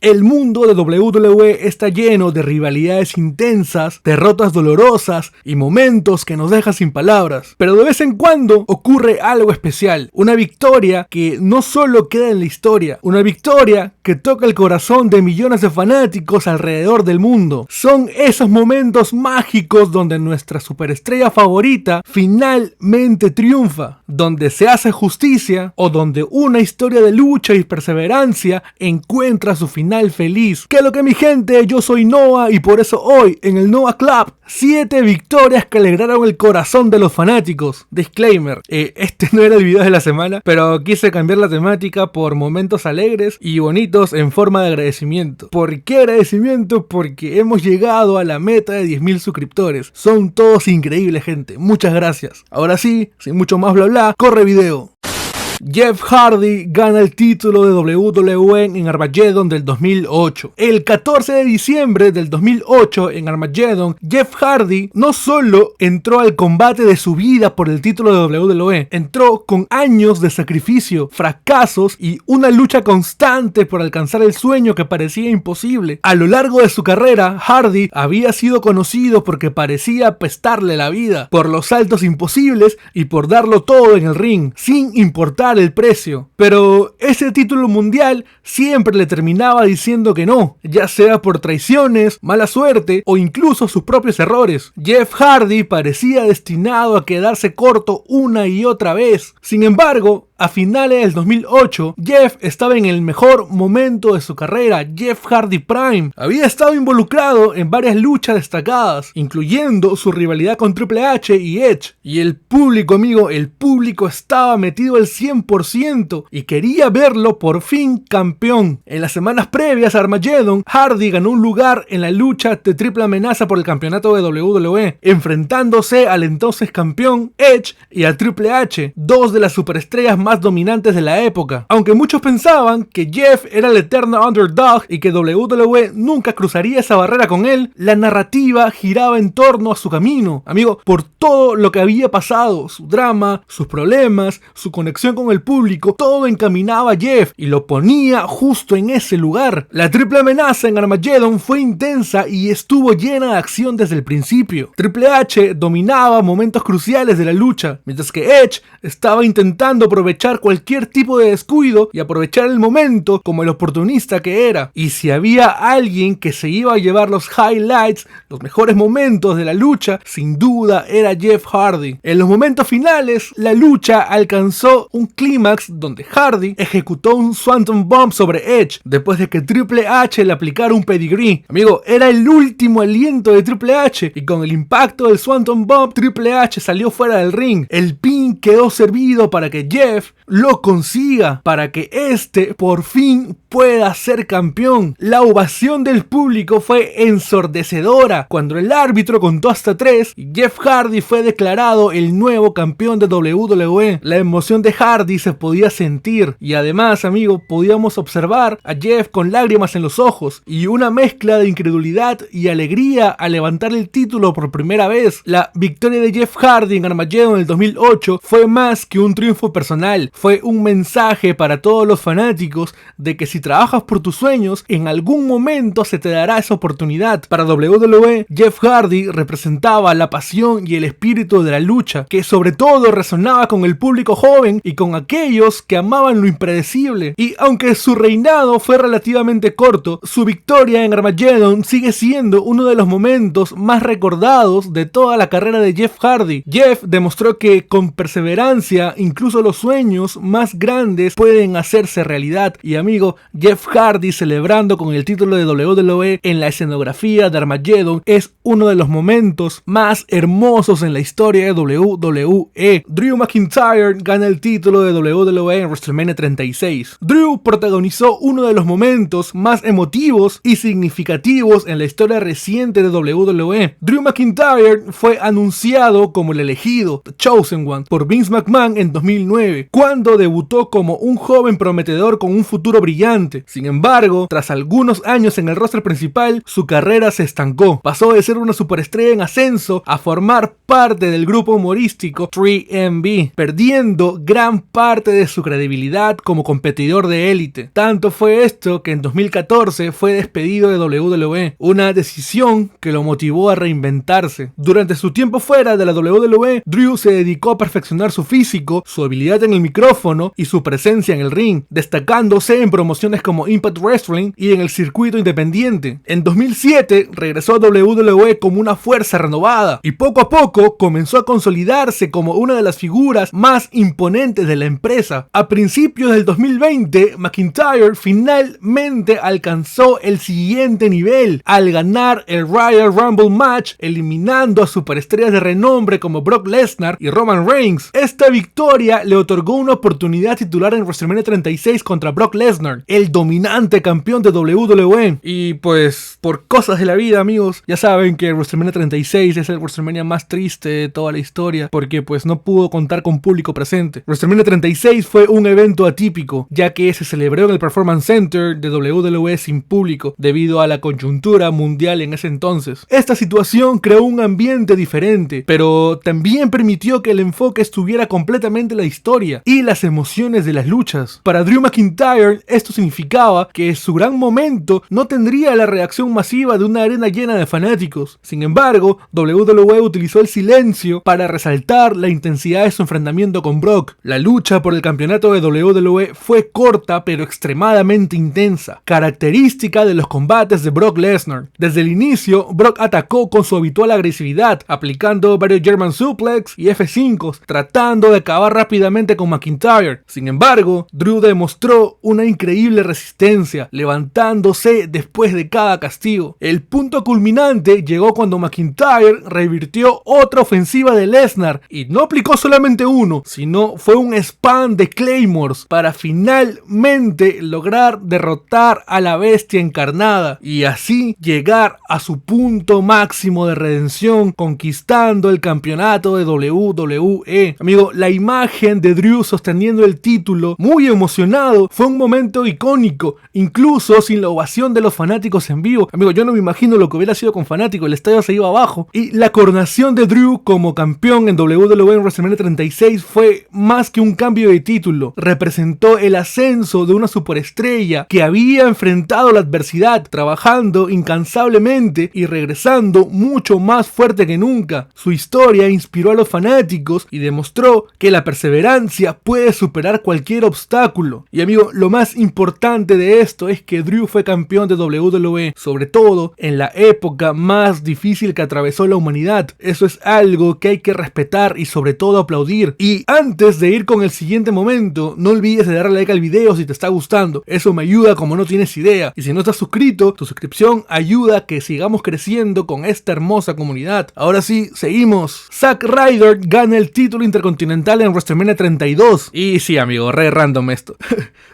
El mundo de WWE está lleno de rivalidades intensas, derrotas dolorosas y momentos que nos dejan sin palabras. Pero de vez en cuando ocurre algo especial, una victoria que no solo queda en la historia, una victoria que toca el corazón de millones de fanáticos alrededor del mundo. Son esos momentos mágicos donde nuestra superestrella favorita finalmente triunfa, donde se hace justicia o donde una historia de lucha y perseverancia encuentra su final feliz. ¿Qué es lo que, mi gente? Yo soy Noah y por eso hoy en el Noah Club 7 victorias que alegraron el corazón de los fanáticos. Disclaimer, este no era el video de la semana, pero quise cambiar la temática por momentos alegres y bonitos en forma de agradecimiento. ¿Por qué agradecimiento? Porque hemos llegado a la meta de 10.000 suscriptores. Son todos increíbles, gente. Muchas gracias. Ahora sí, sin mucho más bla bla, corre video. Jeff Hardy gana el título de WWE en Armageddon del 2008. El 14 de diciembre del 2008 en Armageddon, Jeff Hardy no solo entró al combate de su vida por el título de WWE, entró con años de sacrificio, fracasos y una lucha constante por alcanzar el sueño que parecía imposible. A lo largo de su carrera, Hardy había sido conocido porque parecía apestarle la vida, por los saltos imposibles y por darlo todo en el ring, sin importar el precio. Pero ese título mundial siempre le terminaba diciendo que no, ya sea por traiciones, mala suerte o incluso sus propios errores. Jeff Hardy parecía destinado a quedarse corto una y otra vez. Sin embargo, a finales del 2008, Jeff estaba en el mejor momento de su carrera, Jeff Hardy Prime. Había estado involucrado en varias luchas destacadas, incluyendo su rivalidad con Triple H y Edge. Y el público, amigo, el público estaba metido al 100% y quería verlo por fin campeón. En las semanas previas a Armageddon, Hardy ganó un lugar en la lucha de triple amenaza por el campeonato de WWE, enfrentándose al entonces campeón Edge y a Triple H, dos de las superestrellas más dominantes de la época. Aunque muchos pensaban que Jeff era el eterno underdog y que WWE nunca cruzaría esa barrera con él, la narrativa giraba en torno a su camino, amigo, por todo lo que había pasado, su drama, sus problemas, su conexión con el público, todo encaminaba a Jeff y lo ponía justo en ese lugar. La triple amenaza en Armageddon fue intensa y estuvo llena de acción desde el principio. Triple H dominaba momentos cruciales de la lucha, mientras que Edge estaba intentando aprovechar cualquier tipo de descuido y aprovechar el momento como el oportunista que era. Y si había alguien que se iba a llevar los highlights, los mejores momentos de la lucha, sin duda era Jeff Hardy. En los momentos finales, la lucha alcanzó un clímax donde Hardy ejecutó un Swanton Bomb sobre Edge después de que Triple H le aplicara un pedigree. Amigo, era el último aliento de Triple H y con el impacto del Swanton Bomb, Triple H salió fuera del ring. El pin quedó servido para que Jeff lo consiga, para que este por fin pueda ser campeón. La ovación del público fue ensordecedora cuando el árbitro contó hasta 3 y Jeff Hardy fue declarado el nuevo campeón de WWE. La emoción de Hardy se podía sentir y además, amigo, podíamos observar a Jeff con lágrimas en los ojos y una mezcla de incredulidad y alegría al levantar el título por primera vez. La victoria de Jeff Hardy en Armageddon en el 2008 fue más que un triunfo personal, fue un mensaje para todos los fanáticos de que si trabajas por tus sueños, en algún momento se te dará esa oportunidad. Para WWE, Jeff Hardy representaba la pasión y el espíritu de la lucha, que sobre todo resonaba con el público joven y con aquellos que amaban lo impredecible. Y aunque su reinado fue relativamente corto, su victoria en Armageddon sigue siendo uno de los momentos más recordados de toda la carrera de Jeff Hardy. Jeff demostró que con perseverancia, incluso los sueños más grandes pueden hacerse realidad. Y amigo, Jeff Hardy celebrando con el título de WWE en la escenografía de Armageddon es uno de los momentos más hermosos en la historia de WWE. Drew McIntyre gana el título de WWE en WrestleMania 36. Drew protagonizó uno de los momentos más emotivos y significativos en la historia reciente de WWE. Drew McIntyre fue anunciado como el elegido, The Chosen One, por Vince McMahon en 2009, cuando cuando debutó como un joven prometedor con un futuro brillante. Sin embargo, tras algunos años en el roster principal, su carrera se estancó. Pasó de ser una superestrella en ascenso a formar parte del grupo humorístico 3MB, perdiendo gran parte de su credibilidad como competidor de élite. Tanto fue esto que en 2014 fue despedido de WWE, una decisión que lo motivó a reinventarse. Durante su tiempo fuera de la WWE, Drew se dedicó a perfeccionar su físico, su habilidad en el micrófono y su presencia en el ring, destacándose en promociones como Impact Wrestling y en el circuito independiente. En 2007 regresó a WWE como una fuerza renovada y poco a poco comenzó a consolidarse como una de las figuras más imponentes de la empresa. A principios del 2020, McIntyre finalmente alcanzó el siguiente nivel al ganar el Royal Rumble match, eliminando a superestrellas de renombre como Brock Lesnar y Roman Reigns. Esta victoria le otorgó una oportunidad titular en WrestleMania 36 contra Brock Lesnar, el dominante campeón de WWE. Y pues, por cosas de la vida, amigos, ya saben que WrestleMania 36 es el WrestleMania más triste de toda la historia, porque pues no pudo contar con público presente. WrestleMania 36 fue un evento atípico, ya que se celebró en el Performance Center de WWE sin público, debido a la coyuntura mundial en ese entonces. Esta situación creó un ambiente diferente, pero también permitió que el enfoque estuviera completamente en la historia y las emociones de las luchas. Para Drew McIntyre, esto significaba que su gran momento no tendría la reacción masiva de una arena llena de fanáticos. Sin embargo, WWE utilizó el silencio para resaltar la intensidad de su enfrentamiento con Brock. La lucha por el campeonato de WWE fue corta pero extremadamente intensa, característica de los combates de Brock Lesnar. Desde el inicio, Brock atacó con su habitual agresividad, aplicando varios German Suplex y F5s, tratando de acabar rápidamente con McIntyre. Sin embargo, Drew demostró una increíble resistencia, levantándose después de cada castigo. El punto culminante llegó cuando McIntyre revirtió otra ofensiva de Lesnar y no aplicó solamente uno, sino fue un spam de Claymores para finalmente lograr derrotar a la bestia encarnada y así llegar a su punto máximo de redención, conquistando el campeonato de WWE. Amigo, la imagen de Drew sosteniendo el título, muy emocionado, fue un momento icónico, incluso sin la ovación de los fanáticos en vivo. Amigo, yo no me imagino lo que hubiera sido con fanáticos, el estadio se iba abajo. Y la coronación de Drew como campeón en WWE en WrestleMania 36 fue más que un cambio de título, representó el ascenso de una superestrella que había enfrentado la adversidad, trabajando incansablemente y regresando mucho más fuerte que nunca. Su historia inspiró a los fanáticos y demostró que la perseverancia puede superar cualquier obstáculo. Y amigo, lo más importante de esto es que Drew fue campeón de WWE, sobre todo en la época más difícil que atravesó la humanidad. Eso es algo que hay que respetar y sobre todo aplaudir. Y antes de ir con el siguiente momento, no olvides de darle like al video si te está gustando. Eso me ayuda como no tienes idea. Y si no estás suscrito, tu suscripción ayuda a que sigamos creciendo con esta hermosa comunidad. Ahora sí, seguimos. Zack Ryder gana el título intercontinental en WrestleMania 32. Y sí, amigo, re random esto.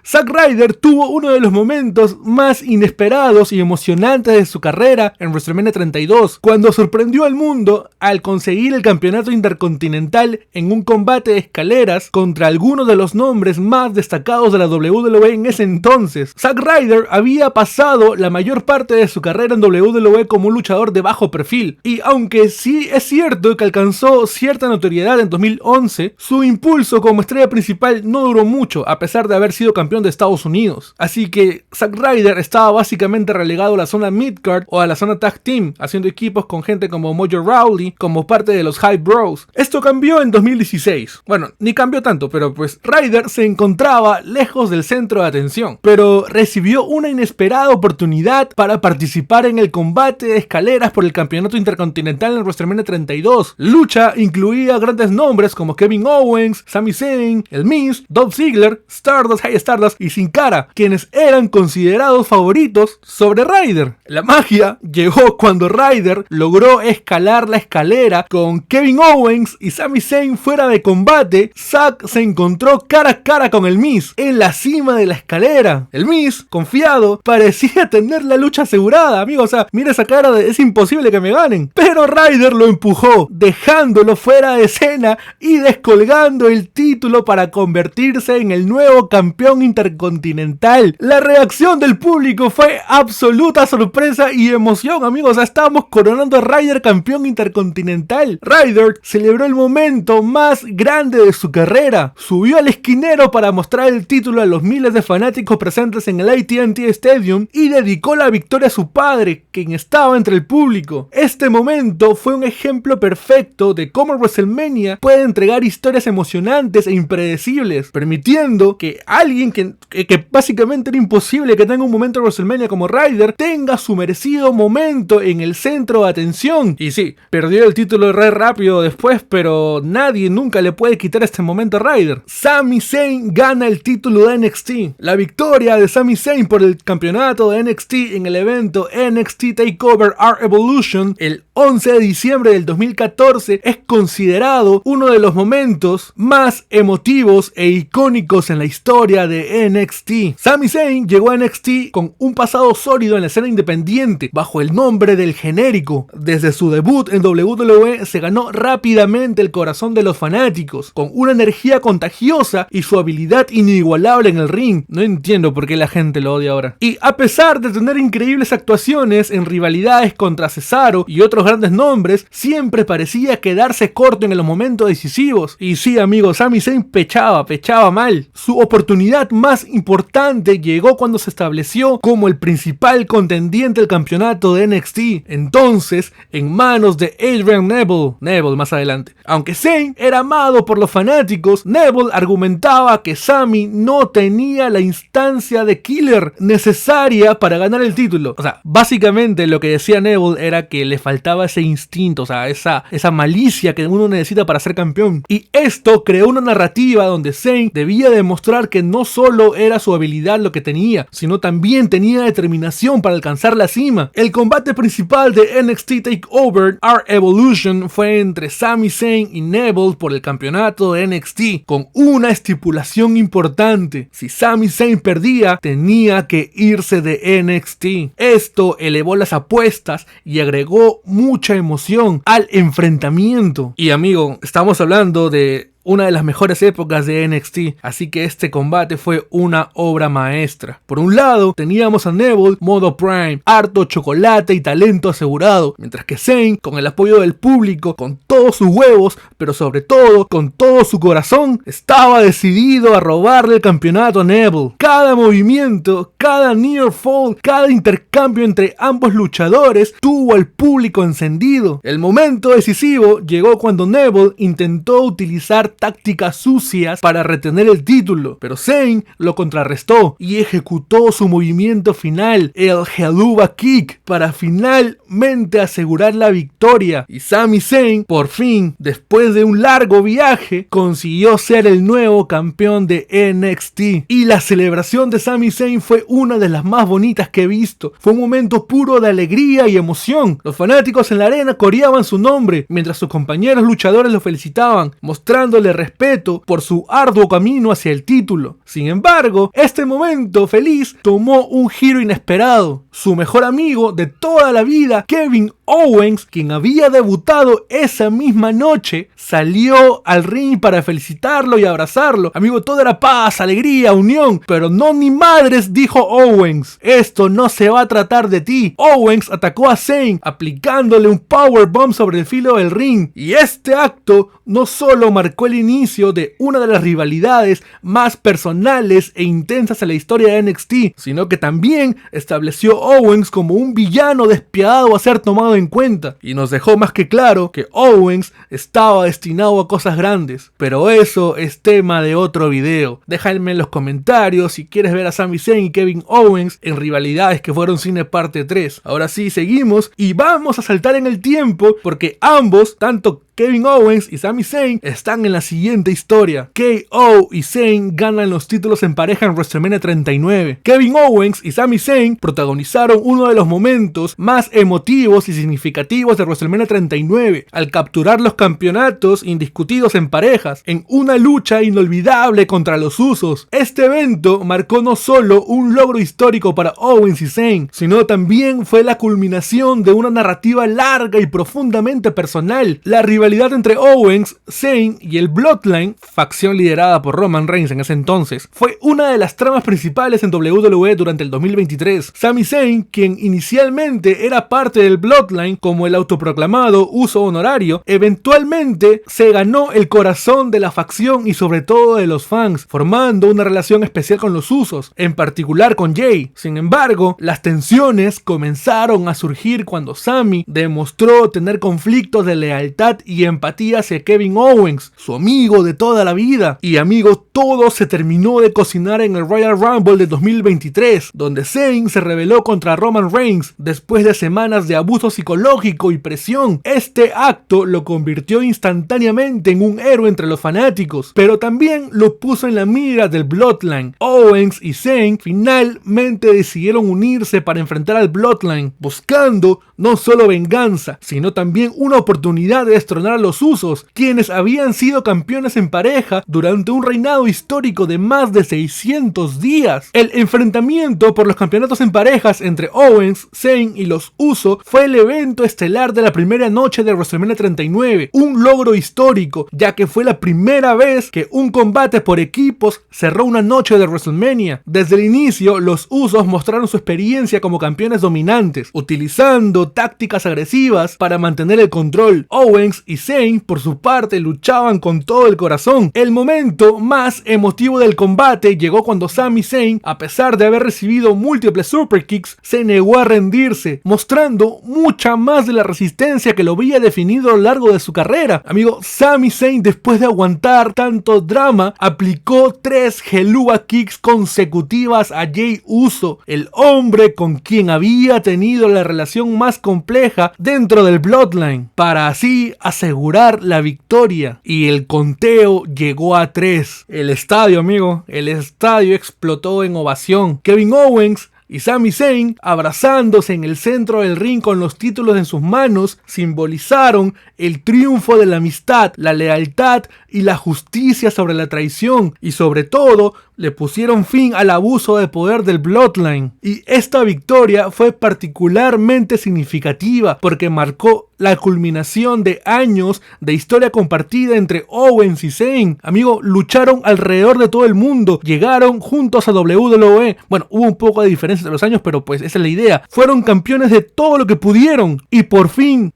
Zack Ryder tuvo uno de los momentos más inesperados y emocionantes de su carrera en WrestleMania 32, cuando sorprendió al mundo al conseguir el campeonato intercontinental en un combate de escaleras contra algunos de los nombres más destacados de la WWE en ese entonces. Zack Ryder había pasado la mayor parte de su carrera en WWE como un luchador de bajo perfil, y aunque sí es cierto que alcanzó cierta notoriedad en 2011, su impulso como estrella principal no duró mucho, a pesar de haber sido campeón de Estados Unidos. Así que Zack Ryder estaba básicamente relegado a la zona midcard o a la zona tag team, haciendo equipos con gente como Mojo Rawley como parte de los Hype Bros. Esto cambió en 2016. Bueno, ni cambió tanto, pero pues Ryder se encontraba lejos del centro de atención, pero recibió una inesperada oportunidad para participar en el combate de escaleras por el campeonato intercontinental en WrestleMania 32. Lucha incluía grandes nombres como Kevin Owens, Sami Zayn, El Miz, Dolph Ziggler, Stardust, Hey Stardust y Sin Cara, quienes eran considerados favoritos sobre Ryder. La magia llegó cuando Ryder logró escalar la escalera con Kevin Owens y Sami Zayn fuera de combate. Zack se encontró cara a cara con El Miz en la cima de la escalera. El Miz, confiado, parecía tener la lucha asegurada, amigo. O sea, mira esa cara de es imposible que me ganen. Pero Ryder lo empujó, dejándolo fuera de escena y descolgando el título para convertirse en el nuevo campeón intercontinental. La reacción del público fue absoluta sorpresa y emoción, amigos. Estábamos coronando a Ryder campeón intercontinental. Ryder celebró el momento más grande de su carrera. Subió al esquinero para mostrar el título a los miles de fanáticos presentes en el AT&T Stadium y dedicó la victoria a su padre, quien estaba entre el público. Este momento fue un ejemplo perfecto de cómo WrestleMania puede entregar historias emocionantes e impredecibles, permitiendo que alguien que básicamente era imposible que tenga un momento de WrestleMania como Ryder tenga su merecido momento en el centro de atención. Y sí, perdió el título re rápido después, pero nadie nunca le puede quitar este momento a Ryder. Sami Zayn gana el título de NXT. La victoria de Sami Zayn por el campeonato de NXT en el evento NXT TakeOver R-Evolution el 11 de diciembre del 2014 es considerado uno de los momentos más emotivos e icónicos en la historia de NXT. Sami Zayn llegó a NXT con un pasado sólido en la escena independiente bajo el nombre del genérico. Desde su debut en WWE se ganó rápidamente el corazón de los fanáticos con una energía contagiosa y su habilidad inigualable en el ring. No entiendo por qué la gente lo odia ahora. Y a pesar de tener increíbles actuaciones en rivalidades contra Cesaro y otros grandes nombres, siempre parecía quedarse corto en los momentos decisivos. Y sí, amigos, Sami Zayn pechaba mal. Su oportunidad más importante llegó cuando se estableció como el principal contendiente del campeonato de NXT, entonces en manos de Adrian Neville más adelante. Aunque Zayn era amado por los fanáticos, Neville argumentaba que Sami no tenía la instancia de killer necesaria para ganar el título. O sea, básicamente lo que decía Neville era que le faltaba ese instinto, o sea, esa malicia que uno necesita para ser campeón. Y esto creó una narrativa donde Zayn debía demostrar que no solo era su habilidad lo que tenía, sino también tenía determinación para alcanzar la cima. El combate principal de NXT TakeOver R-Evolution fue entre Sami Zayn y Neville por el campeonato de NXT, con una estipulación importante: si Sami Zayn perdía, tenía que irse de NXT. Esto elevó las apuestas y agregó mucha emoción al enfrentamiento. Y amigo, estamos hablando de una de las mejores épocas de NXT, así que este combate fue una obra maestra. Por un lado, teníamos a Neville modo Prime, harto chocolate y talento asegurado, mientras que Zayn, con el apoyo del público, con todos sus huevos, pero sobre todo con todo su corazón, estaba decidido a robarle el campeonato a Neville. Cada movimiento, cada near fall, cada intercambio entre ambos luchadores tuvo al público encendido. El momento decisivo llegó cuando Neville intentó utilizar tácticas sucias para retener el título, pero Zayn lo contrarrestó y ejecutó su movimiento final, el Helluva Kick, para finalmente asegurar la victoria. Y Sami Zayn, por fin, después de un largo viaje, consiguió ser el nuevo campeón de NXT. Y la celebración de Sami Zayn fue una de las más bonitas que he visto. Fue un momento puro de alegría y emoción. Los fanáticos en la arena coreaban su nombre, mientras sus compañeros luchadores lo felicitaban, mostrándole respeto por su arduo camino hacia el título. Sin embargo, este momento feliz tomó un giro inesperado. Su mejor amigo de toda la vida, Kevin Owens, quien había debutado esa misma noche, salió al ring para felicitarlo y abrazarlo. Amigo, todo era paz, alegría, unión, pero no ni madres, dijo Owens. Esto no se va a tratar de ti. Owens atacó a Zayn, aplicándole un powerbomb sobre el filo del ring. Y este acto no solo marcó el inicio de una de las rivalidades más personales e intensas en la historia de NXT, sino que también estableció Owens como un villano despiadado a ser tomado en cuenta, y nos dejó más que claro que Owens estaba destinado a cosas grandes. Pero eso es tema de otro video. Déjame en los comentarios si quieres ver a Sami Zayn y Kevin Owens en rivalidades que fueron cine parte 3. Ahora sí, seguimos y vamos a saltar en el tiempo, porque ambos, tanto Kevin Owens y Sami Zayn, están en la siguiente historia. KO y Zayn ganan los títulos en pareja en WrestleMania 39. Kevin Owens y Sami Zayn protagonizaron uno de los momentos más emotivos y significativos de WrestleMania 39, al capturar los campeonatos indiscutidos en parejas, en una lucha inolvidable contra los Usos. Este evento marcó no solo un logro histórico para Owens y Zayn, sino también fue la culminación de una narrativa larga y profundamente personal. La rivalidad rivalidad entre Owens, Zayn y el Bloodline, facción liderada por Roman Reigns en ese entonces, fue una de las tramas principales en WWE durante el 2023. Sami Zayn, quien inicialmente era parte del Bloodline como el autoproclamado uso honorario, eventualmente se ganó el corazón de la facción y sobre todo de los fans, formando una relación especial con los Usos, en particular con Jay. Sin embargo, las tensiones comenzaron a surgir cuando Sami demostró tener conflictos de lealtad y empatía hacia Kevin Owens, su amigo de toda la vida. Y amigos, todo se terminó de cocinar en el Royal Rumble de 2023, donde Zayn se rebeló contra Roman Reigns después de semanas de abuso psicológico y presión. Este acto lo convirtió instantáneamente en un héroe entre los fanáticos, pero también lo puso en la mira del Bloodline. Owens y Zayn finalmente decidieron unirse para enfrentar al Bloodline, buscando no solo venganza, sino también una oportunidad de destronar a los Usos, quienes habían sido campeones en pareja durante un reinado histórico de más de 600 días. El enfrentamiento por los campeonatos en parejas entre Owens, Zayn y los Usos fue el evento estelar de la primera noche de WrestleMania 39, un logro histórico, ya que fue la primera vez que un combate por equipos cerró una noche de WrestleMania. Desde el inicio, los Usos mostraron su experiencia como campeones dominantes, utilizando tácticas agresivas para mantener el control. Owens y Zayn, por su parte, luchaban con todo el corazón. El momento más emotivo del combate llegó cuando Sami Zayn, a pesar de haber recibido múltiples superkicks, se negó a rendirse, mostrando mucha más de la resistencia que lo había definido a lo largo de su carrera. Amigo, Sami Zayn, después de aguantar tanto drama, aplicó 3 Helluva Kicks consecutivas a Jey Uso, el hombre con quien había tenido la relación más compleja dentro del Bloodline, para así asegurar la victoria. Y el conteo llegó a 3. El estadio, amigo, el estadio explotó en ovación. Kevin Owens y Sami Zayn, abrazándose en el centro del ring con los títulos en sus manos, simbolizaron el triunfo de la amistad, la lealtad y la justicia sobre la traición, y sobre todo le pusieron fin al abuso de poder del Bloodline. Y esta victoria fue particularmente significativa porque marcó la culminación de años de historia compartida entre Owens y Zayn. Amigo, lucharon alrededor de todo el mundo, llegaron juntos a WWE. Bueno, hubo un poco de diferencia entre los años, pero pues esa es la idea. Fueron campeones de todo lo que pudieron y por fin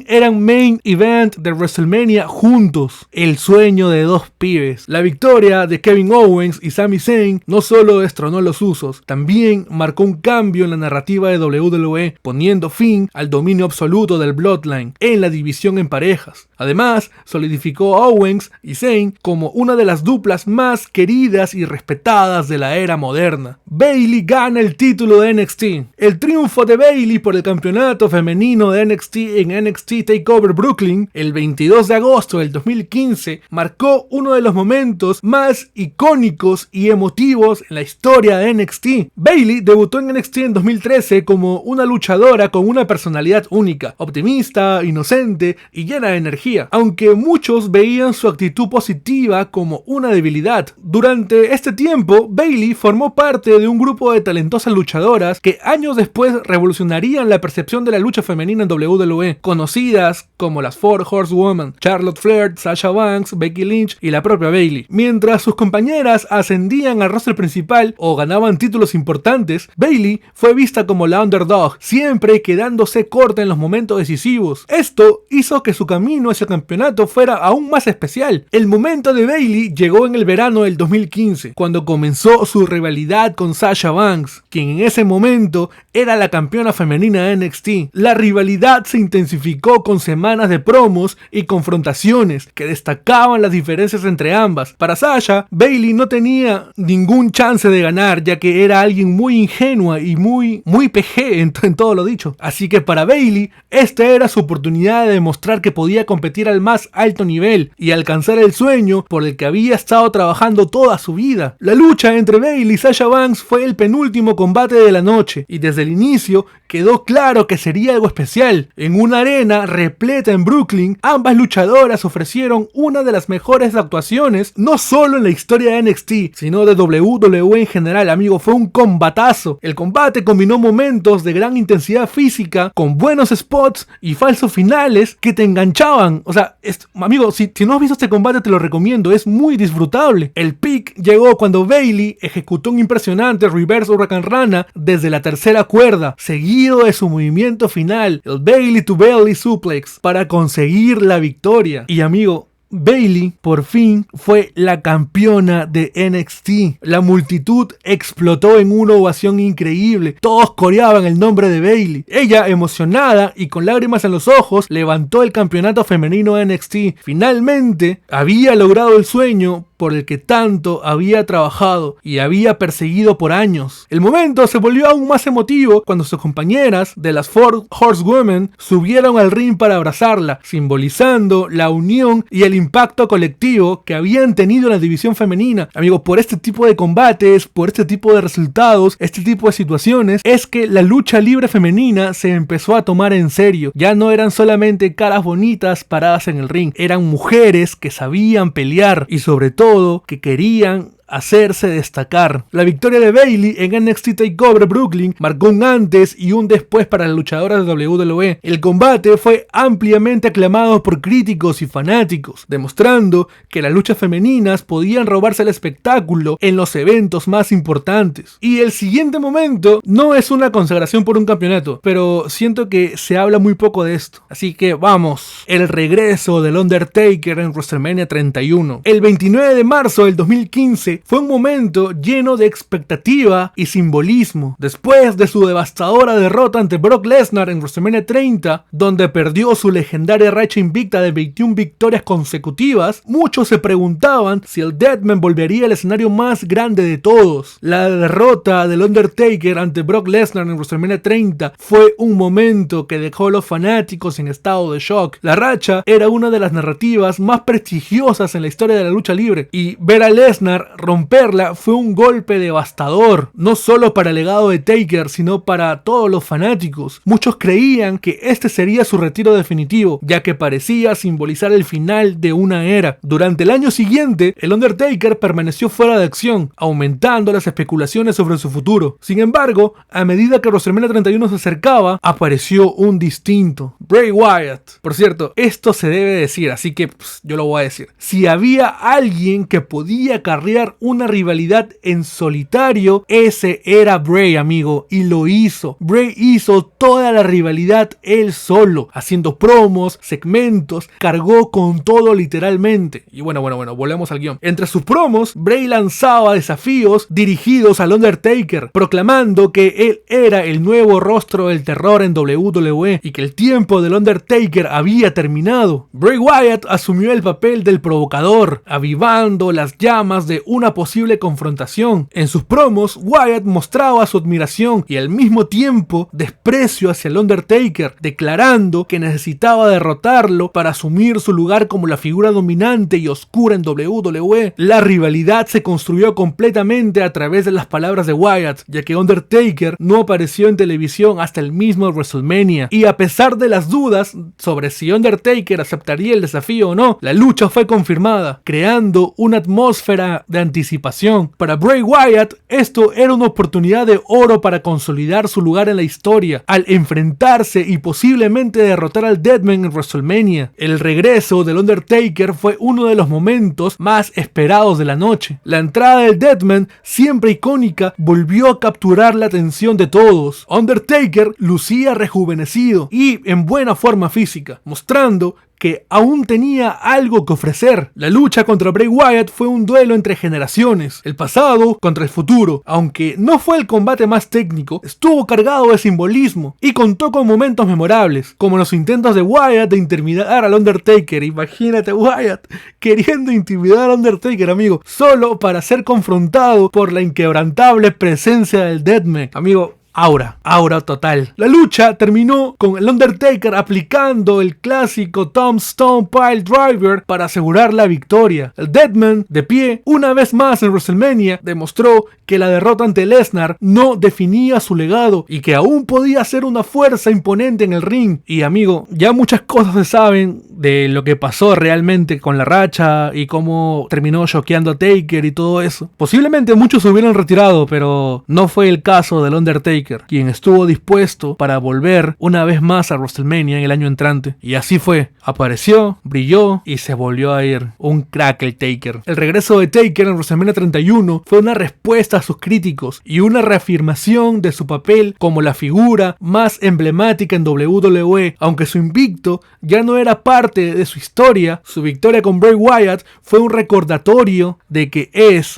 eran main event de WrestleMania juntos. El sueño de dos pibes. La victoria de Kevin Owens y Sami Zayn no solo destronó los Usos, también marcó un cambio en la narrativa de WWE, poniendo fin al dominio absoluto del Bloodline en la división en parejas. Además, solidificó a Owens y Zayn como una de las duplas más queridas y respetadas de la era moderna. Bayley gana el título de NXT. El triunfo de Bayley por el campeonato femenino de NXT en NXT TakeOver Brooklyn el 22 de agosto del 2015 marcó uno de los momentos más icónicos y emotivos en la historia de NXT. Bayley debutó en NXT en 2013 como una luchadora con una personalidad única, optimista, inocente y llena de energía, aunque muchos veían su actitud positiva como una debilidad. Durante este tiempo, Bayley formó parte de un grupo de talentosas luchadoras que años después revolucionarían la percepción de la lucha femenina en WWE, conocidas como las Four Horsewomen, Charlotte Flair, Sasha Banks, Becky Lynch y la propia Bayley. Mientras sus compañeras ascendían al roster principal o ganaban títulos importantes, Bayley fue vista como la underdog, siempre quedándose corta en los momentos decisivos. Esto hizo que su camino hacia el campeonato fuera aún más especial. El momento de Bayley llegó en el verano del 2015, cuando comenzó su rivalidad con Sasha Banks, quien en ese momento era la campeona femenina de NXT. La rivalidad se intensificó con semanas de promos y confrontaciones que destacaban las diferencias entre ambas. Para Sasha, Bayley no tenía ningún chance de ganar, ya que era alguien muy ingenua y muy PG en todo lo dicho. Así que para Bayley, esta era su oportunidad de demostrar que podía competir al más alto nivel y alcanzar el sueño por el que había estado trabajando toda su vida. La lucha entre Bayley y Sasha Banks fue el penúltimo combate de la noche y desde el inicio quedó claro que sería algo especial. En una arena repleta en Brooklyn, ambas luchadoras ofrecieron una de las mejores actuaciones no solo en la historia de NXT, sino de WWE en general, amigo. Fue un combatazo. El combate combinó momentos de gran intensidad física con buenos spots y falsos finales que te enganchaban. O sea, amigo, si no has visto este combate te lo recomiendo, es muy disfrutable. El peak llegó cuando Bayley ejecutó un impresionante reverse Hurricane Rana desde la tercera cuerda, seguido de su movimiento final, el Bayley to Bayley Suplex, para conseguir la victoria. Y amigo, Bayley por fin fue la campeona de NXT. La multitud explotó en una ovación increíble. Todos coreaban el nombre de Bayley. Ella, emocionada y con lágrimas en los ojos, levantó el campeonato femenino de NXT. Finalmente había logrado el sueño por el que tanto había trabajado y había perseguido por años. El momento se volvió aún más emotivo cuando sus compañeras de las Four Horsewomen subieron al ring para abrazarla, simbolizando la unión y el impacto colectivo que habían tenido en la división femenina. Amigos, por este tipo de combates, por este tipo de resultados, este tipo de situaciones, es que la lucha libre femenina se empezó a tomar en serio. Ya no eran solamente caras bonitas paradas en el ring, eran mujeres que sabían pelear y sobre todo que querían hacerse destacar. La victoria de Bayley en NXT TakeOver Brooklyn marcó un antes y un después para las luchadoras de WWE. El combate fue ampliamente aclamado por críticos y fanáticos, demostrando que las luchas femeninas podían robarse el espectáculo en los eventos más importantes. Y el siguiente momento no es una consagración por un campeonato, pero siento que se habla muy poco de esto. Así que vamos, el regreso del Undertaker en WrestleMania 31. El 29 de marzo del 2015 fue un momento lleno de expectativa y simbolismo. Después de su devastadora derrota ante Brock Lesnar en WrestleMania 30, donde perdió su legendaria racha invicta de 21 victorias consecutivas, muchos se preguntaban si el Deadman volvería al escenario más grande de todos. La derrota del Undertaker ante Brock Lesnar en WrestleMania 30 fue un momento que dejó a los fanáticos en estado de shock. La racha era una de las narrativas más prestigiosas en la historia de la lucha libre, y ver a Lesnar romperla fue un golpe devastador, no solo para el legado de Taker, sino para todos los fanáticos. Muchos creían que este sería su retiro definitivo, ya que parecía simbolizar el final de una era. Durante el año siguiente, el Undertaker permaneció fuera de acción, aumentando las especulaciones sobre su futuro. Sin embargo, a medida que WrestleMania 31 se acercaba, apareció un distinto, Bray Wyatt. Por cierto, esto se debe decir, así que yo lo voy a decir. Si había alguien que podía carrear una rivalidad en solitario, ese era Bray, amigo, y lo hizo. Bray hizo toda la rivalidad él solo, haciendo promos, segmentos, cargó con todo literalmente. Y bueno, volvemos al guión. Entre sus promos, Bray lanzaba desafíos dirigidos al Undertaker, proclamando que él era el nuevo rostro del terror en WWE y que el tiempo del Undertaker había terminado. Bray Wyatt asumió el papel del provocador, avivando las llamas de una posible confrontación. En sus promos, Wyatt mostraba su admiración y al mismo tiempo desprecio hacia el Undertaker, declarando que necesitaba derrotarlo para asumir su lugar como la figura dominante y oscura en WWE. La rivalidad se construyó completamente a través de las palabras de Wyatt, ya que Undertaker no apareció en televisión hasta el mismo WrestleMania, y a pesar de las dudas sobre si Undertaker aceptaría el desafío o no, la lucha fue confirmada, creando una atmósfera de anticipación. Para Bray Wyatt, esto era una oportunidad de oro para consolidar su lugar en la historia, al enfrentarse y posiblemente derrotar al Deadman en WrestleMania. El regreso del Undertaker fue uno de los momentos más esperados de la noche. La entrada del Deadman, siempre icónica, volvió a capturar la atención de todos. Undertaker lucía rejuvenecido y en buena forma física, mostrando que aún tenía algo que ofrecer. La lucha contra Bray Wyatt fue un duelo entre generaciones, el pasado contra el futuro. Aunque no fue el combate más técnico, estuvo cargado de simbolismo y contó con momentos memorables, como los intentos de Wyatt de intimidar al Undertaker. Imagínate Wyatt queriendo intimidar al Undertaker, amigo, solo para ser confrontado por la inquebrantable presencia del Deadman. Amigo, aura total. La lucha terminó con el Undertaker aplicando el clásico Tombstone Pile Driver para asegurar la victoria. El Deadman, de pie, una vez más en WrestleMania, demostró que la derrota ante Lesnar no definía su legado y que aún podía ser una fuerza imponente en el ring. Y amigo, ya muchas cosas se saben de lo que pasó realmente con la racha y cómo terminó choqueando a Taker y todo eso. Posiblemente muchos se hubieran retirado, pero no fue el caso del Undertaker, quien estuvo dispuesto para volver una vez más a WrestleMania en el año entrante. Y así fue. Apareció, brilló y se volvió a ir. Un crack el Taker. El regreso de Taker en WrestleMania 31 fue una respuesta a sus críticos y una reafirmación de su papel como la figura más emblemática en WWE. Aunque su invicto ya no era parte de su historia, su victoria con Bray Wyatt fue un recordatorio de que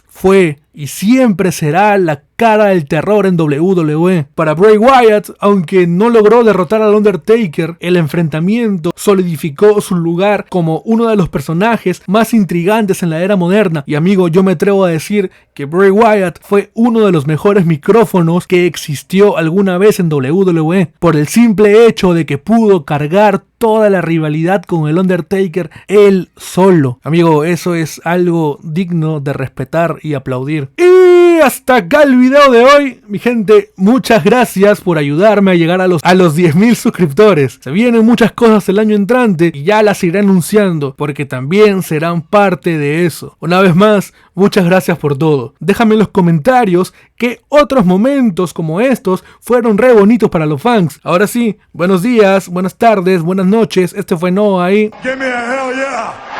fue y siempre será la cara del terror en WWE. Para Bray Wyatt, aunque no logró derrotar al Undertaker, el enfrentamiento solidificó su lugar como uno de los personajes más intrigantes en la era moderna. Y amigo, yo me atrevo a decir que Bray Wyatt fue uno de los mejores micrófonos que existió alguna vez en WWE, por el simple hecho de que pudo cargar toda la rivalidad con el Undertaker él solo. Amigo, eso es algo digno de respetar y aplaudir. Y hasta acá el video de hoy, mi gente. Muchas gracias por ayudarme a llegar a los 10.000 suscriptores. Se vienen muchas cosas el año entrante y ya las iré anunciando, porque también serán parte de eso. Una vez más, muchas gracias por todo. Déjame en los comentarios qué otros momentos como estos fueron re bonitos para los fans. Ahora sí, buenos días, buenas tardes, buenas noches. Este fue Noah y... Give me a hell yeah.